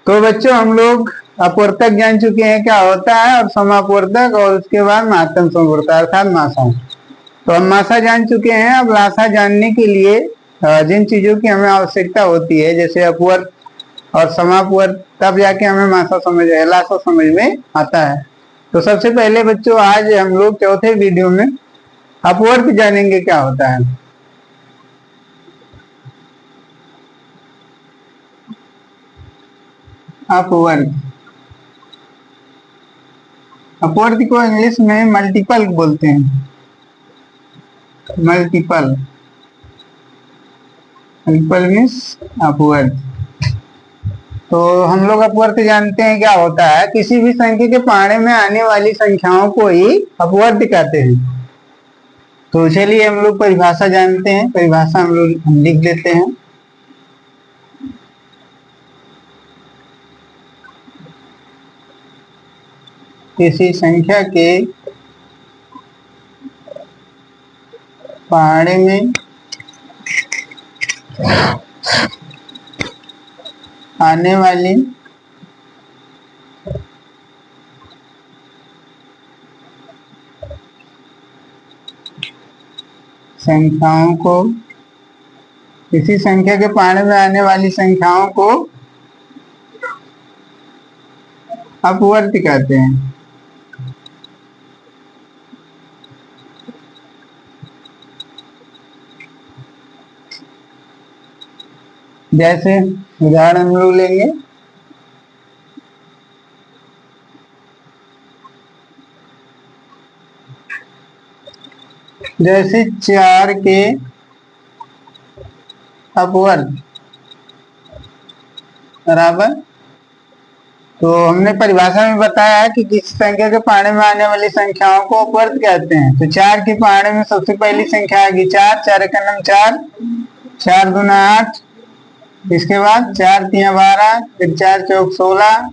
तो बच्चों हम लोग अपवर्तक जान चुके हैं क्या होता है और समापवर्तक, और उसके बाद महत्तम समवर्तक अर्थात मासा। तो हम मासा जान चुके हैं। अब लासा जानने के लिए जिन चीजों की हमें आवश्यकता होती है जैसे अपवर्त और समापवर्त, तब जाके हमें मासा समझ लासा समझ में आता है। तो सबसे पहले बच्चों आज हम लोग चौथे वीडियो में अपवर्त जानेंगे क्या होता है। अपवर्त, अपवर्त को इंग्लिश में मल्टीपल बोलते हैं। मल्टीपल, मल्टीपल मीन्स अपवर्त। तो हम लोग अपवर्त जानते हैं क्या होता है, किसी भी संख्या के पारे में आने वाली संख्याओं को ही अपवर्त कहते हैं। तो चलिए हम लोग परिभाषा जानते हैं, परिभाषा हम लोग लिख लेते हैं। किसी संख्या के पारे में आने वाली संख्याओं को, किसी संख्या के पारे में आने वाली संख्याओं को अपवर्त कहते हैं। जैसे उदाहरण हम लोग लेंगे, जैसे 4 के अपवर्त बराबर, तो हमने परिभाषा में बताया कि किसी संख्या के पारे में आने वाली संख्याओं को अपवर्त कहते हैं। तो 4 के पारे में सबसे पहली संख्या आएगी 4, 4 का नाम 4, 4 दूना 8, इसके बाद 4 तिया 12, फिर 4 चौक 16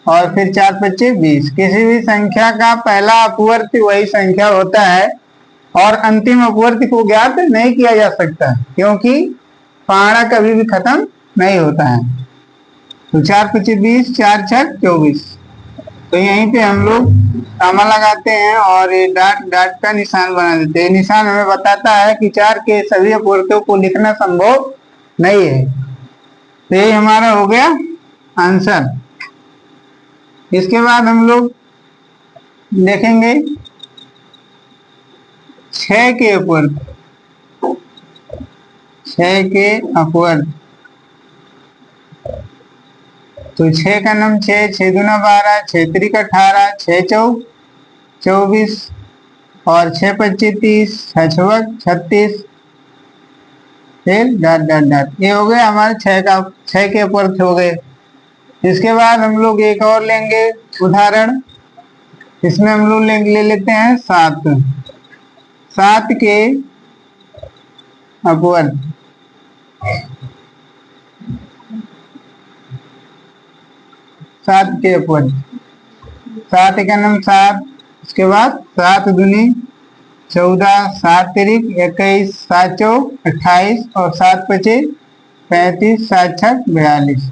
और फिर 4 पच्चे 20। किसी भी संख्या का पहला अपवर्त वही संख्या होता है और अंतिम अपवर्त को ज्ञात नहीं किया जा सकता क्योंकि पारा कभी भी खत्म नहीं होता है। तो 4 पच्चे 20, 4 छक 24। तो यहीं पे हम लोग कामा लगाते हैं और ये डाट डाट का निशान बना देते हैं। निशान हमें बताता है कि 4 के सभी अपवर्तों को लिखना संभव नहीं है। तो ये हमारा हो गया आंसर। इसके बाद हम लोग देखेंगे 6 के अपवर्त, 6 के अपवर्त। तो 6 का नाम 6, 6 दूना 12, 6 त्रिक 18, 6 चौक 24 और 6 पच्चे 30, 6 छवक 36, फिर डाट डाट डाट। ये हो गए हमारे 6 के अपवर्त हो गए। इसके बाद हम लोग एक और लेंगे उदाहरण, इसमें हम लोग ले लेते हैं 7, 7 के अपवर्त। 7 के अपवर्त, 7 का नाम 7, उसके बाद 7 दूनी 14, 7 तिरिक 21, 7 चौक 28 और 7 पचे 35, 7 छक 42।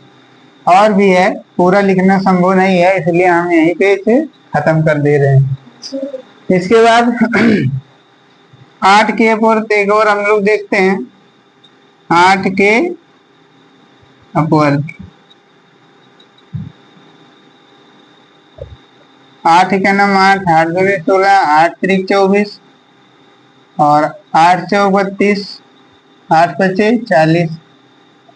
और भी है, पूरा लिखना संभव नहीं है इसलिए हम यहीं पे इसे खत्म कर दे रहे हैं। इसके बाद 8 के अपवर्त एक और हम लोग देखते हैं। 8 के अपवर्त, 8 का नाम 8, 8 दूनी 16, 8 त्रिक 24 और 8 चौक 32, 8 पचे 40।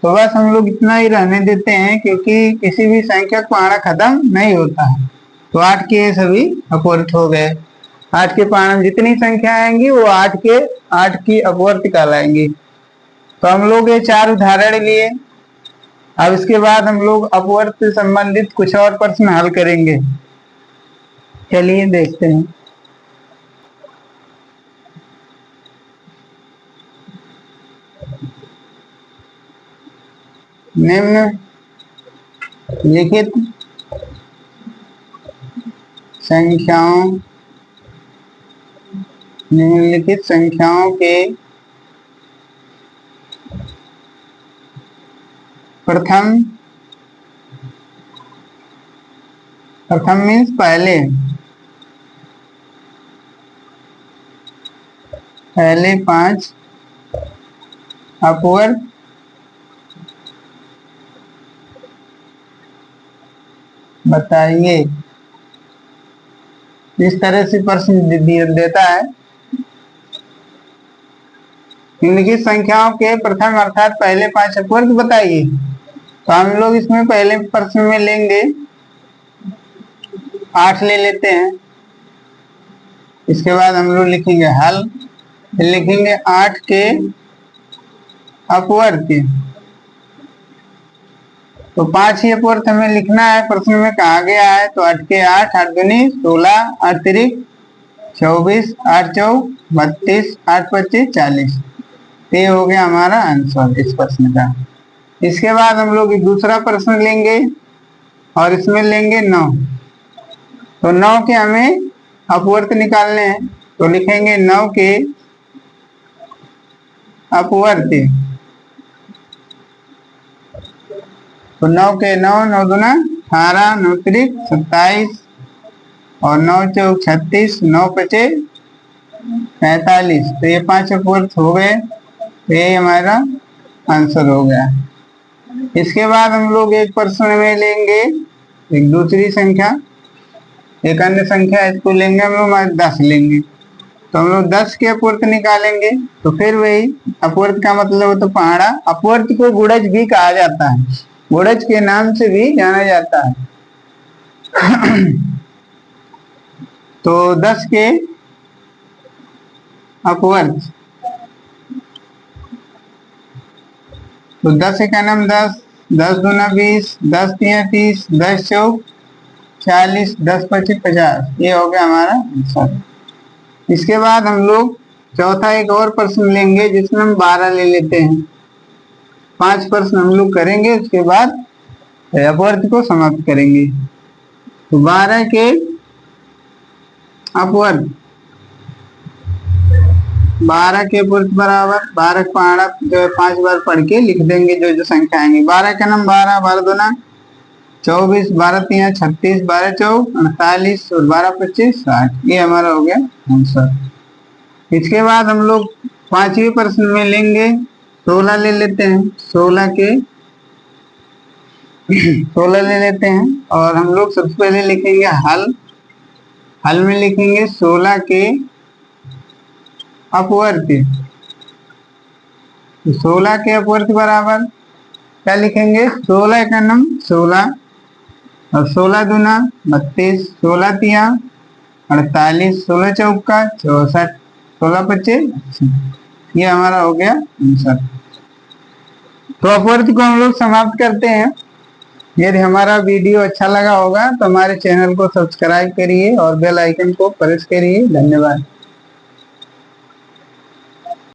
तो बस हम लोग इतना ही रहने देते हैं क्योंकि किसी भी संख्या का पारा खत्म नहीं होता है। तो 8 के सभी अपवर्त हो गए। 8 के पारा में जितनी संख्या आएंगी वो 8 की अपवर्त कहलाएंगी। तो हम लोग ये 4 उदाहरण लिए। अब इसके बाद हम लोग अपवर्त से संबंधित कुछ और प्रश्न हल करेंगे। चलिए देखते हैं। निम्न लिखित संख्याओं, निम्नलिखित संख्याओं के प्रथम प्रथम मीन्स पहले, पहले 5 अपवर्ड बताइए। इस तरह से प्रश्न देता है, निम्नलिखित संख्याओं के प्रथम अर्थात पहले 5 अपवर्ग बताइए। तो हम लोग इसमें पहले प्रश्न में लेंगे 8 ले लेते हैं। इसके बाद हम लोग लिखेंगे हल, फिर लिखेंगे 8 के अपवर्ग के। तो 5 ही अपवर्ग हमें लिखना है, प्रश्न में कहा गया है। तो 8 के 8, 8 दूनी 16, अतिरिक्त 24, 8 चौक 32, 8 25 40। ये हो गया हमारा आंसर इस प्रश्न का। इसके बाद हम लोग दूसरा प्रश्न लेंगे और इसमें लेंगे 9। तो 9 के हमें अपवर्त निकालने हैं। तो लिखेंगे 9 के अपवर्त। तो 9 के 9, 9 दूना 18, 9 त्रिक 27 और 9 चौक 36, 9 पचे 45। तो ये 5 अपवर्त हो गए। तो ये हमारा आंसर हो गया। इसके बाद हम लोग एक प्रश्न में लेंगे एक दूसरी संख्या, एक अन्य संख्या, इसको लेंगे हम लोग 10 लेंगे। तो हम लोग 10 के अपवर्त निकालेंगे। तो फिर वही अपवर्त का मतलब हो तो पहाड़ा। अपवर्त को गुणज भी कहा जाता है, गुणज के नाम से भी जाना जाता है। तो 10 के अपवर्त, तो 10 का नाम 10, 10 दूना 20, 10 तिया 30, 10 चौक 40, 10 पच्चीस 50। ये हो गया हमारा आंसर। इसके बाद हम लोग चौथा एक और प्रश्न लेंगे जिसमें हम 12 ले लेते हैं। 5 प्रश्न हम लोग करेंगे, उसके बाद अपवर्त को समाप्त करेंगे। तो 12 के अपवर्त, 12 के अपवर्त बराबर 12 पहाड़ा 5 बार पढ़ के लिख देंगे जो जो संख्या आएंगी। 12 का नाम 12, 12 दूना 24, 12 तिया 36, 12 चौक 48 और 12 25 60। ये हमारा हो गया आंसर। इसके बाद हम लोग 5वें प्रश्न में लेंगे 16 ले लेते हैं। 16 के 16 ले लेते हैं और हम लोग सबसे पहले लिखेंगे हल। हल में लिखेंगे 16 के अपवर्त। 16 के अपवर्त बराबर क्या लिखेंगे, 16 का नाम 16 और 16 दूना 32, 16 तिया 48, 16 चौका 64, 16 25। ये हमारा हो गया आंसर। तो अपवर्त को हम लोग समाप्त करते हैं। यदि हमारा वीडियो अच्छा लगा होगा तो हमारे चैनल को सब्सक्राइब करिए और बेल आइकन को प्रेस करिए। धन्यवाद।